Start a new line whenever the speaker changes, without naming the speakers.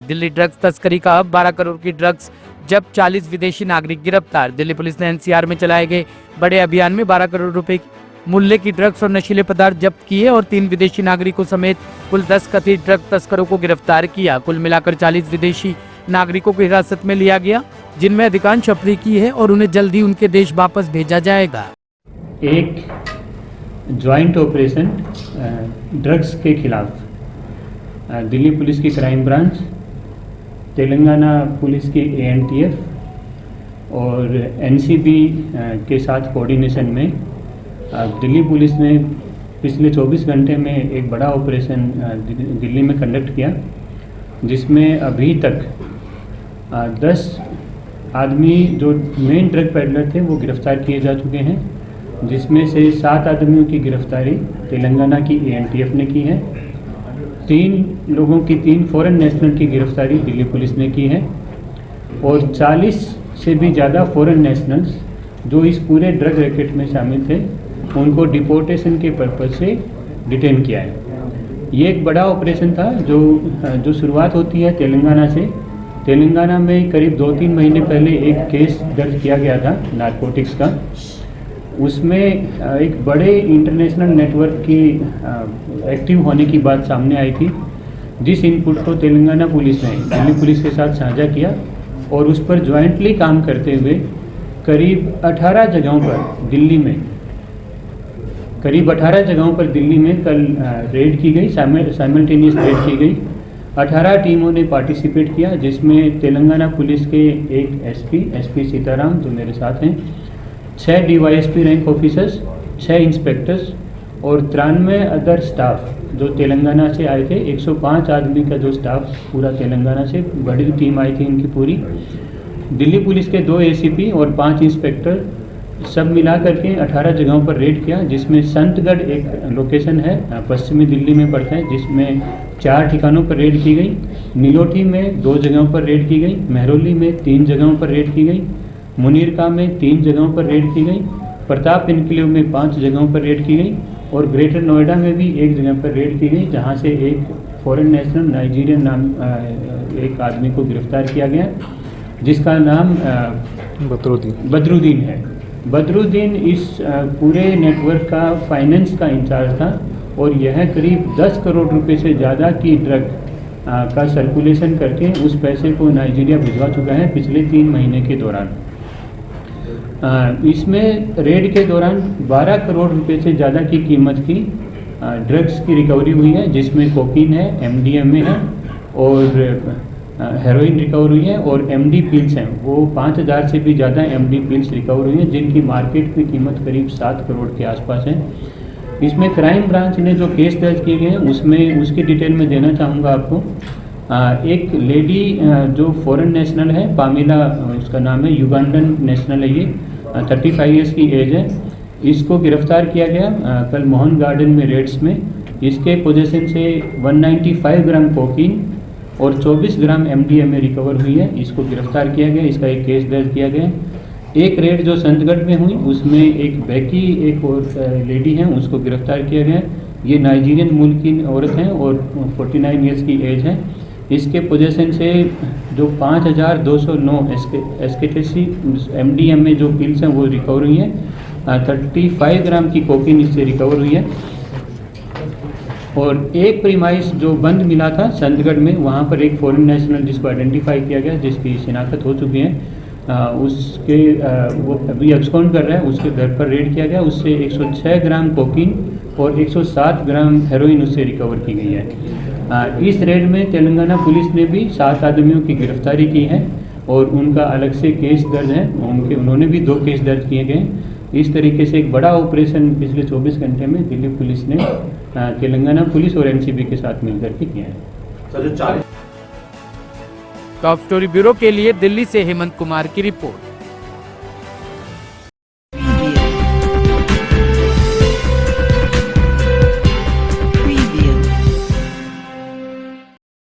Delhi drugs तस्करी का अब 12 करोड़ की ड्रग्स जब 40 विदेशी नागरिक गिरफ्तार। दिल्ली पुलिस ने एनसीआर में चलाए गए बड़े अभियान में 12 करोड़ रुपए मूल्य की ड्रग्स और नशीले पदार्थ जब्त किए और 3 विदेशी नागरिकों समेत कुल 10 कथित ड्रग तस्करों को गिरफ्तार किया। कुल मिलाकर 40 विदेशी नागरिकों को हिरासत में लिया गया, जिनमें अधिकांश अफ्रीकी है और उन्हें जल्द ही उनके देश वापस भेजा जाएगा।
एक ज्वाइंट ऑपरेशन ड्रग्स के खिलाफ दिल्ली पुलिस की क्राइम ब्रांच, तेलंगाना पुलिस की एएनटीएफ और एनसीबी के साथ कोऑर्डिनेशन में दिल्ली पुलिस ने पिछले 24 घंटे में एक बड़ा ऑपरेशन दिल्ली में कंडक्ट किया, जिसमें अभी तक 10 आदमी जो मेन ड्रग पेडलर थे वो गिरफ्तार किए जा चुके हैं, जिसमें से 7 आदमियों की गिरफ्तारी तेलंगाना की एएनटीएफ ने की है। 3 लोगों की 3 फॉरेन नेशनल की गिरफ्तारी दिल्ली पुलिस ने की है और 40 से भी ज़्यादा फॉरेन नेशनल्स जो इस पूरे ड्रग रैकेट में शामिल थे उनको डिपोर्टेशन के पर्पज़ से डिटेन किया है। ये एक बड़ा ऑपरेशन था जो शुरुआत होती है तेलंगाना से। तेलंगाना में करीब 2-3 महीने पहले एक केस दर्ज किया गया था नारकोटिक्स का। उसमें एक बड़े इंटरनेशनल नेटवर्क की एक्टिव होने की बात सामने आई थी, जिस इनपुट को तेलंगाना पुलिस ने दिल्ली पुलिस के साथ साझा किया और उस पर ज्वाइंटली काम करते हुए करीब 18 जगहों पर दिल्ली में कल रेड की गई, साइमल्टेनियस रेड की गई। 18 टीमों ने पार्टिसिपेट किया, जिसमें तेलंगाना पुलिस के एक एसपी सीताराम जो मेरे साथ हैं, 6 डीवाईएसपी रैंक ऑफिसर्स, 6 इंस्पेक्टर्स और 93 अदर स्टाफ जो तेलंगाना से आए थे। 105 आदमी का जो स्टाफ पूरा तेलंगाना से बड़ी टीम आई थी इनकी पूरी। दिल्ली पुलिस के 2 एसीपी और 5 इंस्पेक्टर सब मिला करके 18 जगहों पर रेड किया, जिसमें संतगढ़ एक लोकेशन है पश्चिमी दिल्ली में पड़ता है, जिसमें 4 ठिकानों पर रेड की गई। नीलोठी में 2 जगहों पर रेड की गई, मेहरौली में 3 जगहों पर रेड की गई, मुनीरका में 3 जगहों पर रेड की गई, प्रताप इनक्लेव में 5 जगहों पर रेड की गई और ग्रेटर नोएडा में भी 1 जगह पर रेड की गई, जहां से एक फॉरेन नेशनल नाइजीरियन नाम एक आदमी को गिरफ्तार किया गया, जिसका नाम बदरुद्दीन है। बदरुद्दीन इस पूरे नेटवर्क का फाइनेंस का इंचार्ज था और यह करीब 10 करोड़ रुपए से ज़्यादा की ड्रग का सर्कुलेशन करके उस पैसे को नाइजीरिया भिजवा चुका है पिछले 3 महीने के दौरान। इसमें रेड के दौरान 12 करोड़ रुपए से ज़्यादा की कीमत की ड्रग्स की रिकवरी हुई है, जिसमें कोकीन है, एमडीएमए है और हेरोइन रिकवर हुई है और एमडी पिल्स हैं। वो 5000 से भी ज़्यादा एमडी पिल्स रिकवर हुई हैं, जिनकी मार्केट की कीमत करीब 7 करोड़ के आसपास है। इसमें क्राइम ब्रांच ने जो केस दर्ज किए गए हैं उसमें उसकी डिटेल में देना चाहूँगा आपको। एक लेडी जो फॉरेन नेशनल है, पामिला उसका नाम है, युगांडन नेशनल है, ये 35 ईयर्स की एज है। इसको गिरफ्तार किया गया कल मोहन गार्डन में रेड्स में। इसके पोजीशन से 195 ग्राम कोकीन और 24 ग्राम एमडीएमए रिकवर हुई है। इसको गिरफ्तार किया गया, इसका एक केस दर्ज किया गया। एक रेड जो संतगढ़ में हुई उसमें एक बैकी एक और लेडी है, उसको गिरफ्तार किया गया। ये नाइजीरियन मूल की औरत हैं और 49 ईयर्स की एज है। इसके पोजीशन से जो 5209 एसकेटेसी एमडीएमए जो पिल्स हैं वो रिकवर हुई हैं। 35 ग्राम की कोकीन इससे रिकवर हुई है और एक प्रीमाइस जो बंद मिला था संतगढ़ में, वहाँ पर एक फॉरेन नेशनल जिसको आइडेंटिफाई किया गया, जिसकी शिनाख्त हो चुकी है, उसके वो अभी एब्सकॉन्ड कर रहा है, उसके घर पर रेड किया गया। उससे 106 ग्राम कोकीन और 107 ग्राम हेरोइन उससे रिकवर की गई है। इस रेड में तेलंगाना पुलिस ने भी 7 आदमियों की गिरफ्तारी की है और उनका अलग से केस दर्ज है, उन्होंने भी 2 केस दर्ज किए गए। इस तरीके से एक बड़ा ऑपरेशन पिछले 24 घंटे में दिल्ली पुलिस ने तेलंगाना पुलिस और एनसीबी के साथ मिलकर के किया है।
टॉप स्टोरी ब्यूरो के लिए दिल्ली से हेमंत कुमार की रिपोर्ट।